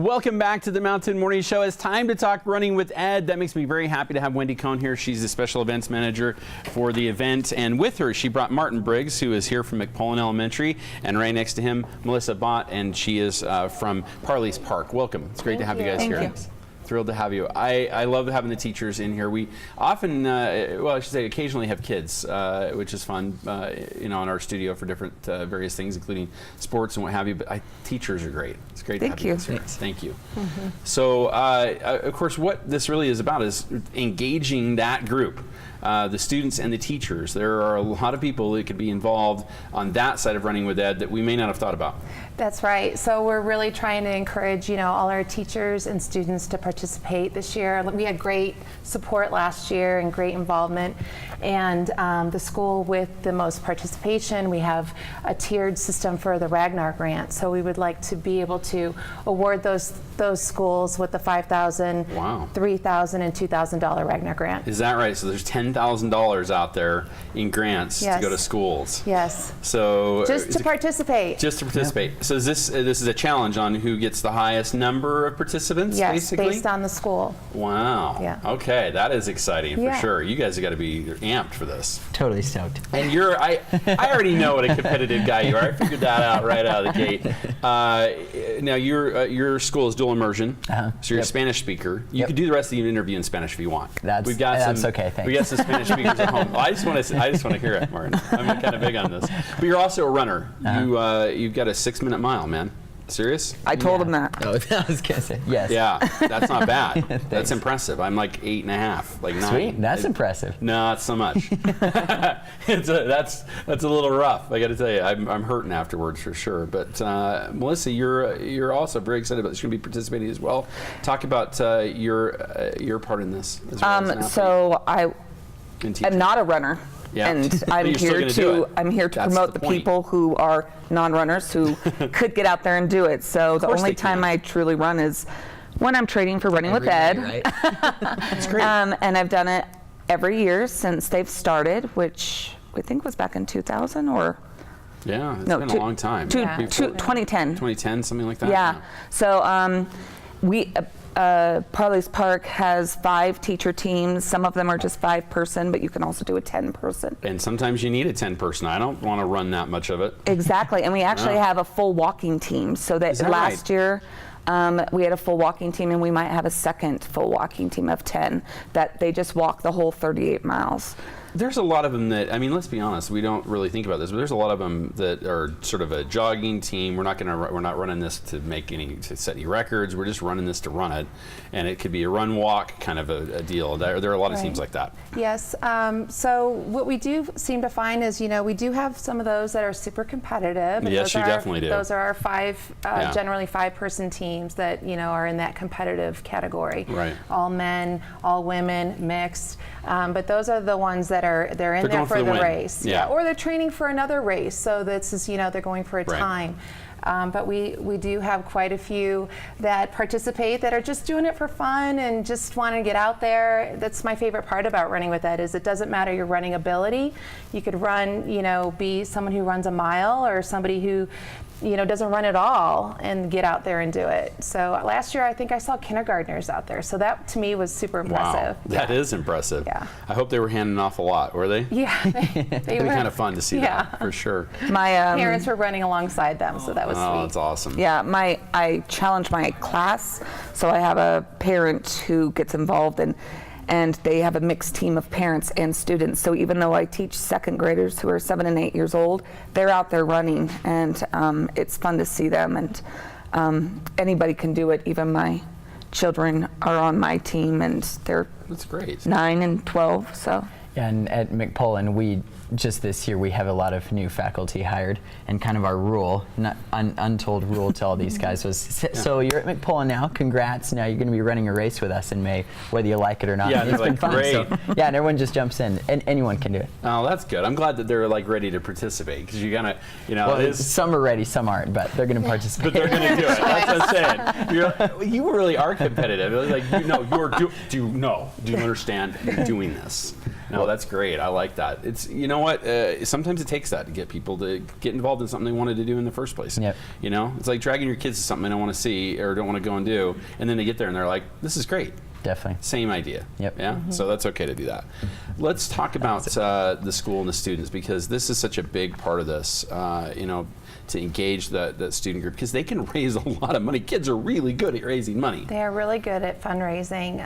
Welcome back to the Mountain Morning Show. It's time to talk running with Ed. That makes me very happy to have Wendy Kohn here. She's the special events manager for the event. And with her, she brought Martin Briggs, who is here from McPolin Elementary. And right next to him, Melissa Bott, and she is from Parley's Park. Welcome. It's great to have you guys here. Thank you. Thrilled to have you. I love having the teachers in here. We often, well, I should say occasionally have kids, which is fun, you know, in our studio for different various things, including sports and what have you. But teachers are great. It's great to have you guys here. Thank you. So, of course, what this really is about is engaging that group. The students and the teachers. There are a lot of people that could be involved on that side of Running with Ed that we may not have thought about. That's right. So we're really trying to encourage, you know, all our teachers and students to participate this year. We had great support last year and great involvement. And the school with the most participation, we have a tiered system for the Ragnar grant. So we would like to be able to award those schools with the $5,000, $3,000, and $2,000 Ragnar grant. Is that right? So there's $10,000 out there in grants to go to schools. Yes. So just to participate. Just to participate. Yep. So is this is a challenge on who gets the highest number of participants? Yes, basically? Based on the school. Wow. Yeah. Okay, that is exciting for sure. You guys have got to be amped for this. Totally stoked. And I already know what a competitive guy you are. I figured that out right out of the gate. Now your school is dual immersion, so you're a Spanish speaker. You could do the rest of the interview in Spanish if you want. That's okay. Thanks. We got some Spanish speakers at home. I just want to hear it, Martin. I'm kind of big on this. But you're also a runner. You've got a 6-minute mile, man. Serious? I told him that. Oh, I was gonna say yes. Yeah, that's not bad. That's impressive. I'm like 8.5, like 9. Sweet, that's impressive. No, not so much. That's a little rough. I got to tell you, I'm hurting afterwards for sure. But Melissa, you're also very excited about this. You're going to be participating as well. Talk about your part in this. As well as so I'm not a runner. Yeah. And I'm here to promote the people who are non-runners who could get out there and do it. So the only time I truly run is when I'm training for Running with Ed. Right? That's great. And I've done it every year since they've started, which I think was back in 2000 or yeah, it's been a long time. 2010. 2010, something like that. Yeah. So Parley's Park has 5 teacher teams. Some of them are just 5-person, but you can also do a 10-person. And sometimes you need a 10-person. I don't want to run that much of it. Exactly, and we actually have a full walking team. So that last year we had a full walking team, and we might have a second full walking team of 10 that they just walk the whole 38 miles. There's a lot of them that, I mean, let's be honest, we don't really think about this, but there's a lot of them that are sort of a jogging team. We're not running this to set any records. We're just running this to run it, and it could be a run walk kind of a deal. There are a lot of teams like that. Yes. So what we do seem to find is, you know, we do have some of those that are super competitive. And yes, you definitely do. Those are our generally 5-person teams that, you know, are in that competitive category. Right. All men, all women, mixed. But those are the ones that they're in there for the race. Yeah. Or they're training for another race. So this is, you know, they're going for a time. But we do have quite a few that participate that are just doing it for fun and just want to get out there. That's my favorite part about Running with Ed is it doesn't matter your running ability. You could run, you know, be someone who runs a mile or somebody who, you know, doesn't run at all and get out there and do it. So last year I think I saw kindergartners out there. So that to me was super impressive. Wow, that is impressive. Yeah. I hope they were handing off a lot, were they? Yeah, they It'd were. be kind of fun to see that, for sure. My parents were running alongside them, so that was sweet. Oh, that's awesome. Yeah, I challenge my class, so I have a parent who gets involved and they have a mixed team of parents and students. So even though I teach 2nd graders who are 7 and 8 years old, they're out there running, and it's fun to see them. And anybody can do it. Even my children are on my team, and they're that's great. 9 and 12. So. Yeah, and at McPolin, just this year, we have a lot of new faculty hired, and kind of our rule, untold rule to all these guys was, so you're at McPolin now, congrats, now you're going to be running a race with us in May, whether you like it or not. Yeah, it's been fun. Great. So, yeah, and everyone just jumps in, and anyone can do it. Oh, that's good. I'm glad that they're like ready to participate, because you gotta, you know. Well, some are ready, some aren't, but they're going to participate. But they're going to do it. That's what I'm saying. You really are competitive. Like, do you understand doing this? No, that's great. I like that. It's, you know what, sometimes it takes that to get people to get involved in something they wanted to do in the first place. Yep. You know, it's like dragging your kids to something they don't want to see or don't want to go and do, and then they get there and they're like, this is great. Definitely. Same idea. Yep. Yeah. So that's okay to do that. Let's talk about the school and the students, because this is such a big part of this. You know, to engage the student group, because they can raise a lot of money. Kids are really good at raising money. They are really good at fundraising.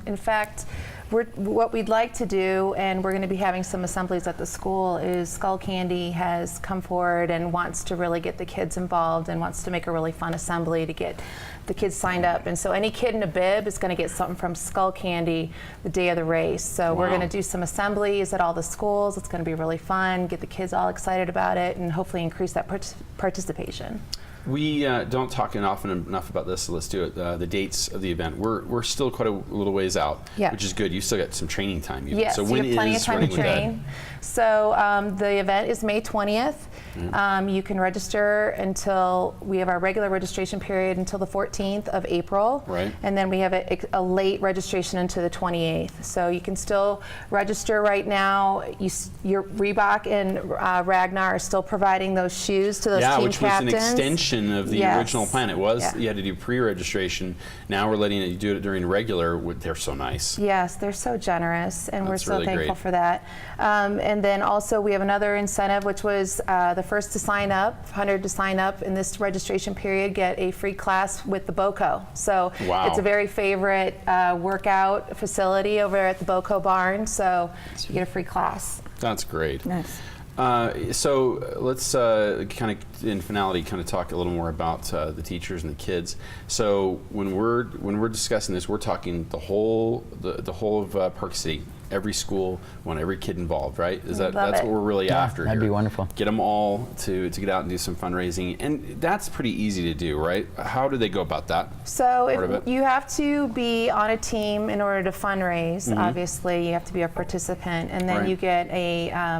In fact, what we'd like to do, and we're going to be having some assemblies at the school, is Skull Candy has come forward and wants to really get the kids involved and wants to make a really fun assembly to get the kids signed up. And so any kid in a bib is going to get something from Skull Candy the day of the race. So we're going to do some assemblies at all the schools. It's going to be really fun, get the kids all excited about it, and hopefully increase that participation. We don't talk often enough about this, so let's do it. The dates of the event. We're still quite a little ways out, Yeah. which is good. You still got some training time. Yes, so when you have plenty of is time Running to with Ed? train. So the event is May 20th. You can register until, we have our regular registration period until the 14th of April. Right. And then we have a late registration into the 28th. So you can still register right now. Your Reebok and Ragnar are still providing those shoes to those team which captains. was an extension of the Yes. original plan. It was, Yeah. you had to do pre-registration. Now we're letting you do it during regular. They're so nice. Yes, they're so generous, and we're That's so really thankful great. for that. And then also we have another incentive, which was the first to sign up, 100 to sign up in this registration period, get a free class with the BOCO. So Wow. it's a very favorite workout facility over at the BOCO barn, so you get a free class. That's great. Nice. So let's kind of, in finality, kind of talk a little more about the teachers and the kids. So when we're discussing this, we're talking the whole of Park City, every school, want every kid involved, right? That's it. what we're really after that'd here. be wonderful. Get them all to get out and do some fundraising, and that's pretty easy to do, right? How do they go about that? So Part of it? if you have to be on a team in order to fundraise, obviously you have to be a participant, and then Right. you get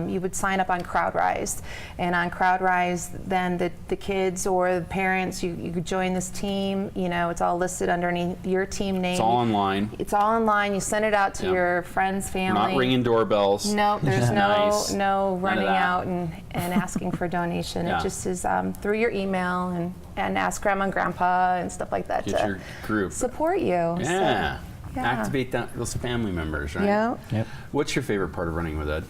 you would sign up on CrowdRise, and on CrowdRise then the kids or the parents, you could join this team. You know, it's all listed underneath your team name. It's all online. It's all online. You send it out to Yeah. your friends, family. Not ringing doorbells. No, there's Nice. no None of running that. out and asking for a donation. Yeah. It just is through your email and ask grandma and grandpa and stuff like that Get to your group. support you. Yeah. So, yeah. Activate those family members, right? Yeah. Yep. What's your favorite part of Running with Ed?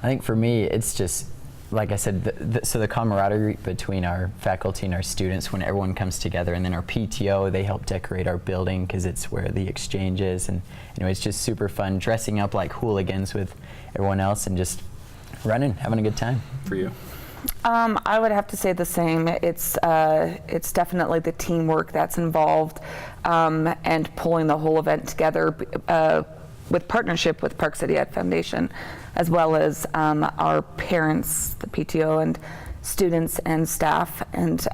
I think for me, it's just, like I said, so the camaraderie between our faculty and our students when everyone comes together, and then our PTO, they help decorate our building because it's where the exchange is, and anyway, it's just super fun dressing up like hooligans with everyone else and just running, having a good time. For you? I would have to say the same. It's definitely the teamwork that's involved, and pulling the whole event together with partnership with Park City Ed Foundation, as well as our parents, the PTO, and students and staff, and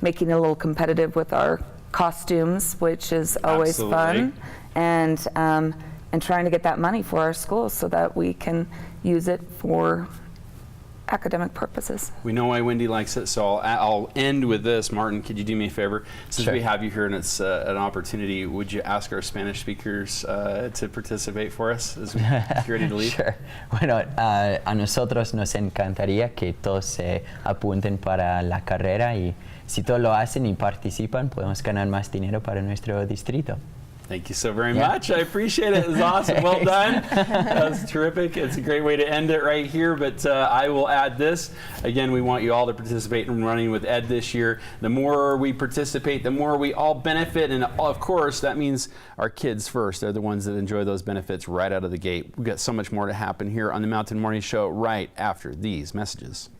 making it a little competitive with our costumes, which is always Absolutely. fun, and trying to get that money for our schools so that we can use it for academic purposes. We know why Wendy likes it, so I'll end with this. Martin, could you do me a favor? Since Sure. we have you here and it's an opportunity, would you ask our Spanish speakers to participate for us as we get ready to leave? Sure. Bueno, a nosotros nos encantaría que todos se apunten para la carrera, y si todos lo hacen y participan, podemos ganar más dinero para nuestro distrito. Thank you so very Yeah. much. I appreciate it. It was awesome. Well done. That was terrific. It's a great way to end it right here, but I will add this. Again, we want you all to participate in Running with Ed this year. The more we participate, the more we all benefit, and of course, that means our kids first. They're the ones that enjoy those benefits right out of the gate. We've got so much more to happen here on the Mountain Morning Show right after these messages.